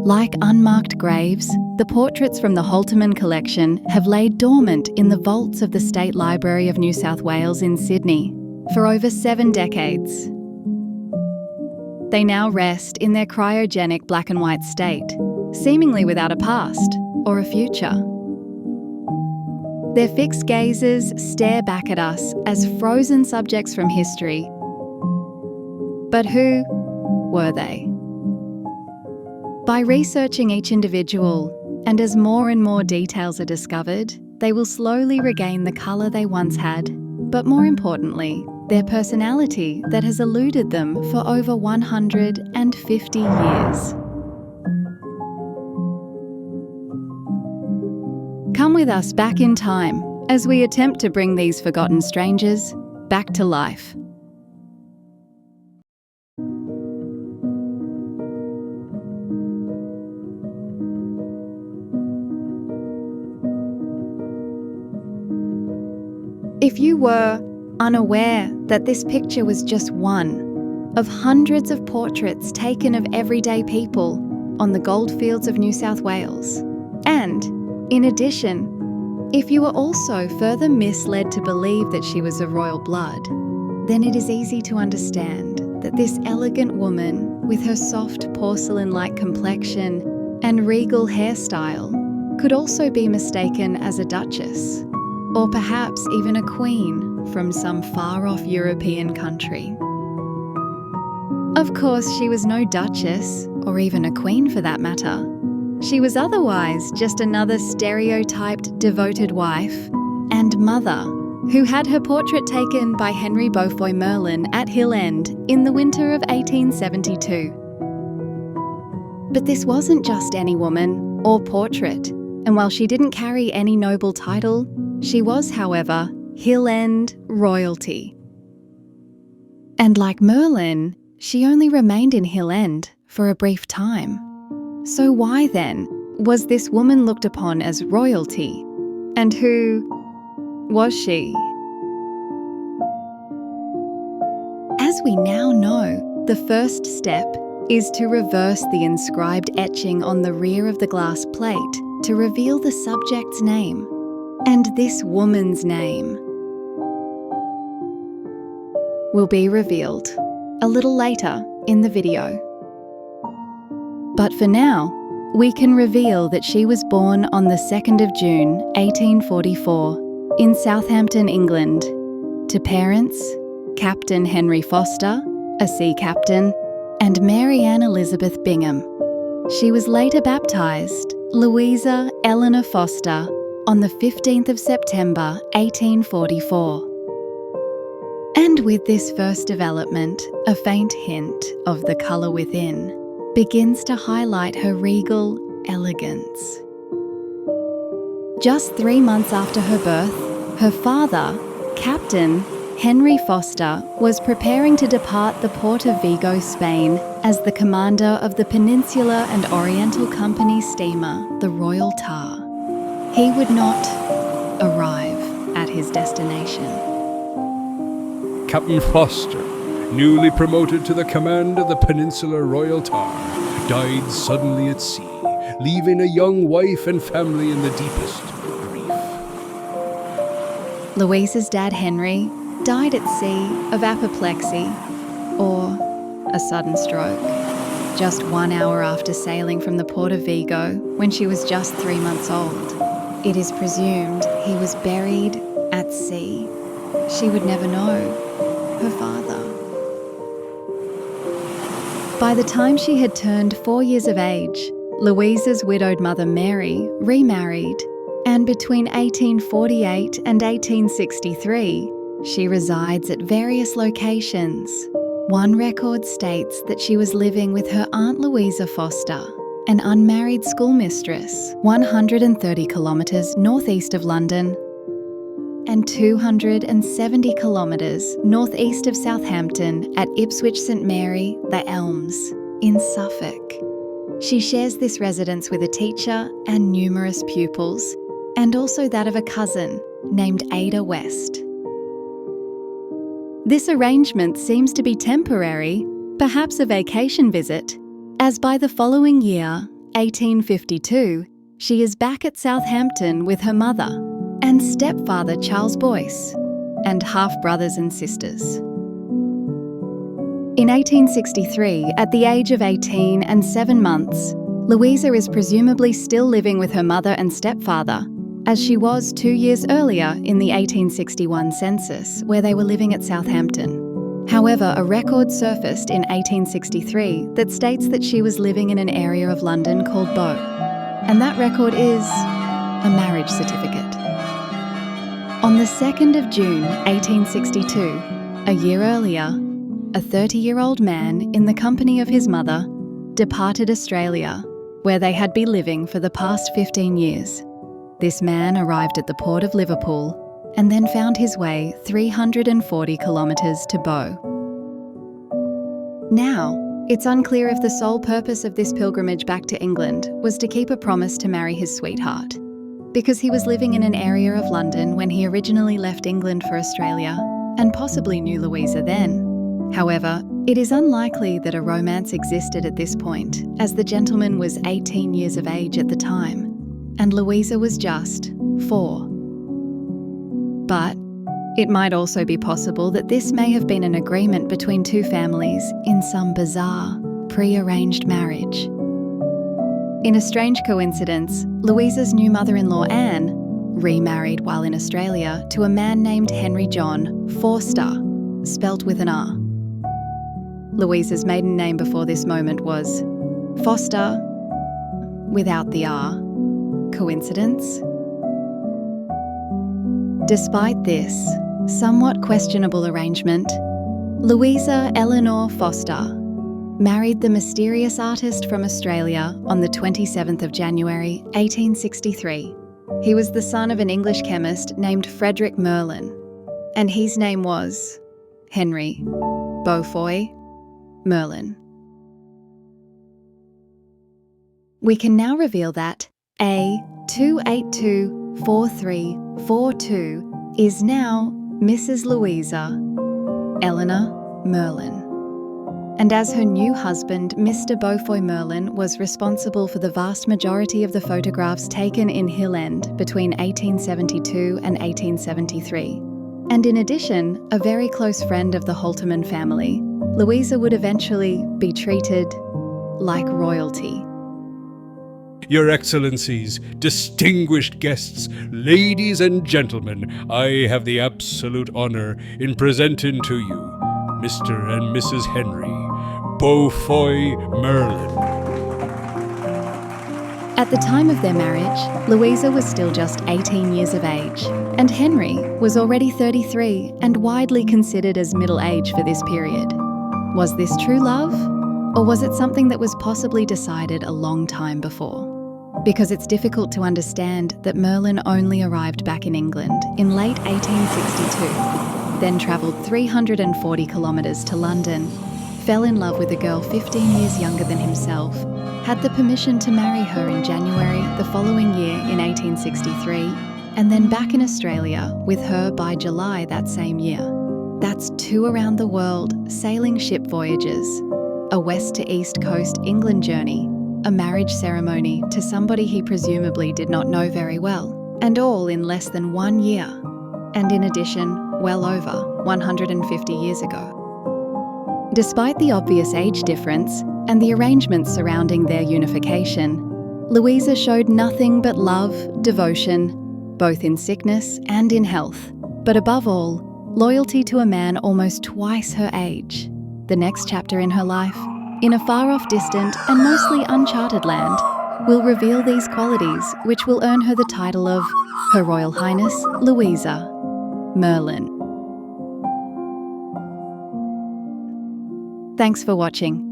Like unmarked graves, the portraits from the Holtermann collection have laid dormant in the vaults of the State Library of New South Wales in Sydney for over 7 decades. They now rest in their cryogenic black and white state, seemingly without a past or a future. Their fixed gazes stare back at us as frozen subjects from history. But who were they? By researching each individual, and as more and more details are discovered, they will slowly regain the colour they once had, but more importantly, their personality that has eluded them for over 150 years. Come with us back in time as we attempt to bring these forgotten strangers back to life. If you were unaware that this picture was just one of hundreds of portraits taken of everyday people on the goldfields of New South Wales, and, in addition, if you were also further misled to believe that she was of royal blood, then it is easy to understand that this elegant woman, with her soft porcelain-like complexion and regal hairstyle, could also be mistaken as a duchess, or perhaps even a queen from some far-off European country. Of course, she was no duchess, or even a queen for that matter. She was otherwise just another stereotyped devoted wife and mother who had her portrait taken by Henry Beaufoy Merlin at Hill End in the winter of 1872. But this wasn't just any woman or portrait, and while she didn't carry any noble title, she was, however, Hill End royalty. And like Merlin, she only remained in Hill End for a brief time. So why then was this woman looked upon as royalty? And who was she? As we now know, the first step is to reverse the inscribed etching on the rear of the glass plate to reveal the subject's name. And this woman's name will be revealed a little later in the video. But for now, we can reveal that she was born on the 2nd of June 1844 in Southampton, England, to parents Captain Henry Foster, a sea captain, and Mary Ann Elizabeth Bingham. She was later baptised Louisa Eleanor Foster on the 15th of September 1844. And with this first development, a faint hint of the colour within begins to highlight her regal elegance. Just 3 months after her birth, her father, Captain Henry Foster, was preparing to depart the port of Vigo, Spain, as the commander of the Peninsular and Oriental Company steamer, the Royal Tar. He would not arrive at his destination. Captain Foster, newly promoted to the command of the Peninsular Royal Tar, died suddenly at sea, leaving a young wife and family in the deepest grief. Louisa's dad, Henry, died at sea of apoplexy, or a sudden stroke, just 1 hour after sailing from the port of Vigo when she was just 3 months old. It is presumed he was buried at sea. She would never know her father. By the time she had turned 4 years of age, Louisa's widowed mother Mary remarried, and between 1848 and 1863, she resides at various locations. One record states that she was living with her Aunt Louisa Foster, an unmarried schoolmistress, 130 kilometres northeast of London and 270 kilometres northeast of Southampton at Ipswich St Mary, the Elms, in Suffolk. She shares this residence with a teacher and numerous pupils, and also that of a cousin named Ada West. This arrangement seems to be temporary, perhaps a vacation visit, as by the following year, 1852, she is back at Southampton with her mother and stepfather Charles Boyce, and half-brothers and sisters. In 1863, at the age of 18 and 7 months, Louisa is presumably still living with her mother and stepfather, as she was 2 years earlier in the 1861 census, where they were living at Southampton. However, a record surfaced in 1863 that states that she was living in an area of London called Bow, and that record is a marriage certificate. On the 2nd of June 1862, a year earlier, a 30-year-old man in the company of his mother departed Australia, where they had been living for the past 15 years. This man arrived at the port of Liverpool and then found his way 340 kilometres to Bow. Now, it's unclear if the sole purpose of this pilgrimage back to England was to keep a promise to marry his sweetheart, because he was living in an area of London when he originally left England for Australia and possibly knew Louisa then. However, it is unlikely that a romance existed at this point, as the gentleman was 18 years of age at the time, and Louisa was just 4. But it might also be possible that this may have been an agreement between two families in some bizarre, pre-arranged marriage. In a strange coincidence, Louisa's new mother-in-law Anne remarried while in Australia to a man named Henry John Forster, spelt with an R. Louisa's maiden name before this moment was Foster, without the R. Coincidence? Despite this somewhat questionable arrangement, Louisa Eleanor Foster married the mysterious artist from Australia on the 27th of January 1863. He was the son of an English chemist named Frederick Merlin, and his name was Henry Beaufoy Merlin. We can now reveal that A2824342 is now Mrs. Louisa Eleanor Merlin. And as her new husband, Mr. Beaufoy Merlin, was responsible for the vast majority of the photographs taken in Hill End between 1872 and 1873. And in addition, a very close friend of the Holtermann family, Louisa would eventually be treated like royalty. Your Excellencies, distinguished guests, ladies and gentlemen, I have the absolute honour in presenting to you Mr. and Mrs. Henry Beaufoy Merlin. At the time of their marriage, Louisa was still just 18 years of age, and Henry was already 33 and widely considered as middle age for this period. Was this true love? Or was it something that was possibly decided a long time before? Because it's difficult to understand that Merlin only arrived back in England in late 1862, then travelled 340 kilometres to London, fell in love with a girl 15 years younger than himself, had the permission to marry her in January the following year in 1863, and then back in Australia with her by July that same year. That's 2 around the world sailing ship voyages, a west to east coast England journey, a marriage ceremony to somebody he presumably did not know very well, and all in less than 1 year, and in addition, well over 150 years ago. Despite the obvious age difference and the arrangements surrounding their unification, Louisa showed nothing but love, devotion, both in sickness and in health, but above all, loyalty to a man almost twice her age. The next chapter in her life, in a far-off distant and mostly uncharted land, will reveal these qualities which will earn her the title of Her Royal Highness Louisa Merlin. Thanks for watching.